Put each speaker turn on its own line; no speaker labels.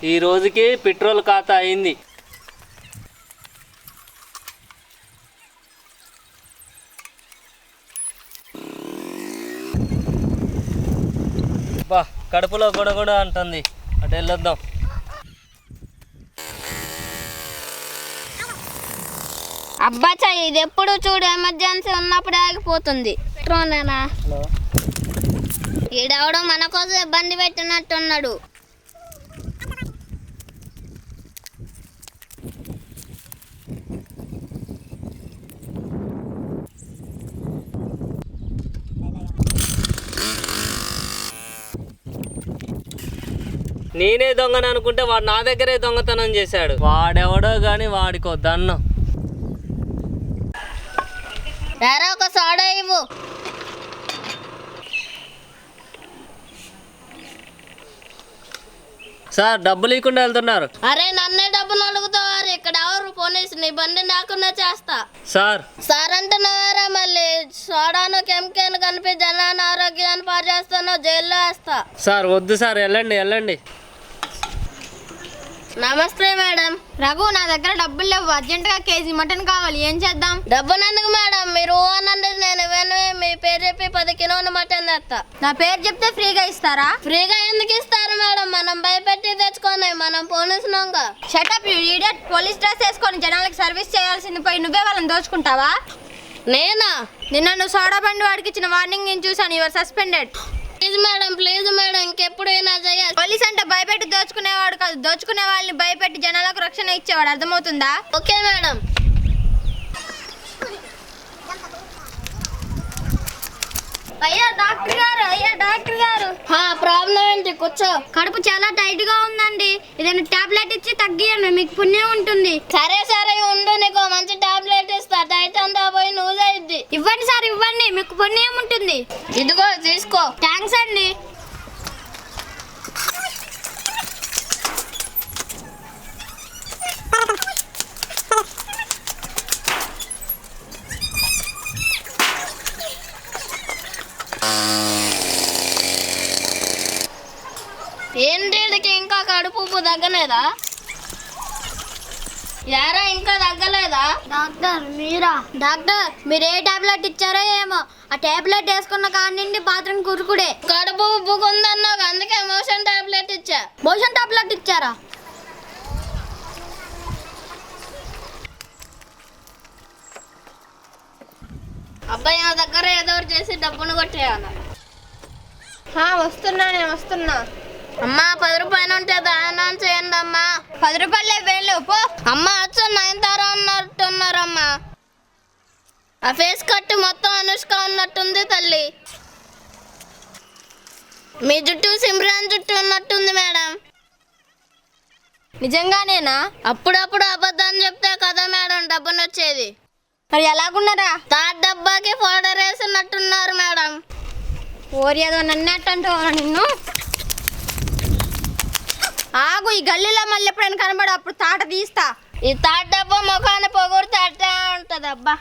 ఈ రోజుకి పెట్రోల్ ఖాతా అయింది. బా కడుపులో గొడగొడ అంటుంది. అటు వెళ్ళొద్దాం.
అబ్బాచా ఇది ఎప్పుడు చూడు ఎమర్జెన్సీ ఉన్నప్పుడు ఆగిపోతుంది. ట్రోనేనా ఈడవడం మన కోసం ఇబ్బంది పెట్టినట్టున్నాడు.
నేనే దొంగని అనుకుంటే వాడు నా దగ్గరే దొంగతనం చేశాడు. వాడెవడో గాని వాడికో దన్నం.
ఎరా ఒక సోడా ఇవ్వు.
సార్ డబ్బులు ఇవ్వకుండా వెళ్తున్నారు.
అరే నన్నే డబ్బులు అడుగుతావారు. ఇక్కడ ఎవరు పోలీసు నీ బండి నాకున్నా చేస్తా.
సార్
సార్ అంటున్నారా మళ్ళీ సోడాను కెమికల్ కలిపి జనాన్ని ఆరోగ్యాన్ని పాడు చేస్తాను జైల్లో వేస్తా.
సార్ వద్దు సార్, వెళ్ళండి వెళ్ళండి.
నమస్తే మేడం.
రఘు నా దగ్గర డబ్బులు లేవు, అర్జెంటుగా కేజీ మటన్ కావాలి, ఏం చేద్దాం?
డబ్బులు ఎందుకు మేడం, మీరు అనండి నేను మీ పేరు చెప్పి 10 కిలోలు మటన్ తెస్తా.
నా పేరు చెప్తే ఫ్రీగా ఇస్తారా?
ఫ్రీగా ఎందుకు ఇస్తారు మేడం, మనం భయపెట్టి తెచ్చుకోండి, మనం పోలీసులంగా.
Shut up you idiot. Police dress వేసుకొని జనాలకు సర్వీస్ చేయాల్సింది పోయి నువ్వే వాళ్ళని దోచుకుంటావా?
నేనా?
నిన్న నువ్వు సోడా బండి వాడికి ఇచ్చిన వార్నింగ్ నేను చూసాను. Your suspended.
ప్లీజ్ మేడం ఇంకెప్పుడైనా చేయాలి.
పోలీస్ అంటే భయపెట్టి దోచుకునేవాడు కాదు, దోచుకునే వాళ్ళని భయపెట్టి జనాలకు రక్షణ ఇచ్చేవాడు, అర్థమవుతుందా?
Okay madam.
అయ్యా డాక్టర్ గారు, అయ్యా డాక్టర్ గారు.
ప్రాబ్లం ఏంటి? కూర్చో.
కడుపు చాలా టైట్ గా ఉందండి, ఏదైనా టాబ్లెట్ ఇచ్చి తగ్గియండి, మీకు పుణ్యం ఉంటుంది.
సరే ఉండు, నీకు మంచి టాబ్లెట్ ఇస్తా. టైట్ అంతా పోయి నువ్వు ఇద్ది.
ఇవ్వండి సార్ ఇవ్వండి, మీకు పుణ్యం ఉంటుంది.
ఇదిగో తీసుకో.
థ్యాంక్స్ అండి.
ఏంటి ఇంకా కడుపు తగ్గలేదా? యారా ఇంకా తగ్గలేదా?
డాక్టర్ మీరా? డాక్టర్ మీరు ఏ టాబ్లెట్ ఇచ్చారో ఏమో, ఆ టాబ్లెట్ వేసుకున్న కాడి నుండి బాత్రూమ్ కురుకుడే.
కడుపు ఉబ్బుకుందన్నావు, అందుకే మోషన్ టాబ్లెట్ ఇచ్చా.
మోషన్ టాబ్లెట్ ఇచ్చారా?
అబ్బాయి నా దగ్గర ఏదో చేసి డబ్బును కొట్టేయాలి.
నేను వస్తున్నా.
అమ్మా 10 రూపాయలు ఉంటే దానం చేయండి అమ్మా.
10 రూపాయలే వేళ్ళు పో.
అమ్మ అచ్చ 9 ఉన్నట్టున్నారమ్మా. ఆ ఫేస్ కట్ మొత్తం అనుష్క ఉన్నట్టుంది తల్లి. మీ జుట్టు సిమ్రాన్ జుట్టు ఉన్నట్టుంది మేడం.
నిజంగానేనా?
అప్పుడప్పుడు అబద్ధాన్ని చెప్తే కదా మేడం డబ్బును వచ్చేది.
మరి ఎలాగున్నారా?
తాట్ డబ్బాకి పౌడర్ వేసినట్టున్నారు మేడం.
ఓరియదో నన్నట్టు నిన్ను. ఆగు, ఈ గల్లీలో మళ్ళీ ఎప్పుడైనా కనబడు, అప్పుడు తాట తీస్తా.
ఈ తాట్ డబ్బా ముఖాన్ని పొగుడితే అట్టే ఉంటది. అబ్బా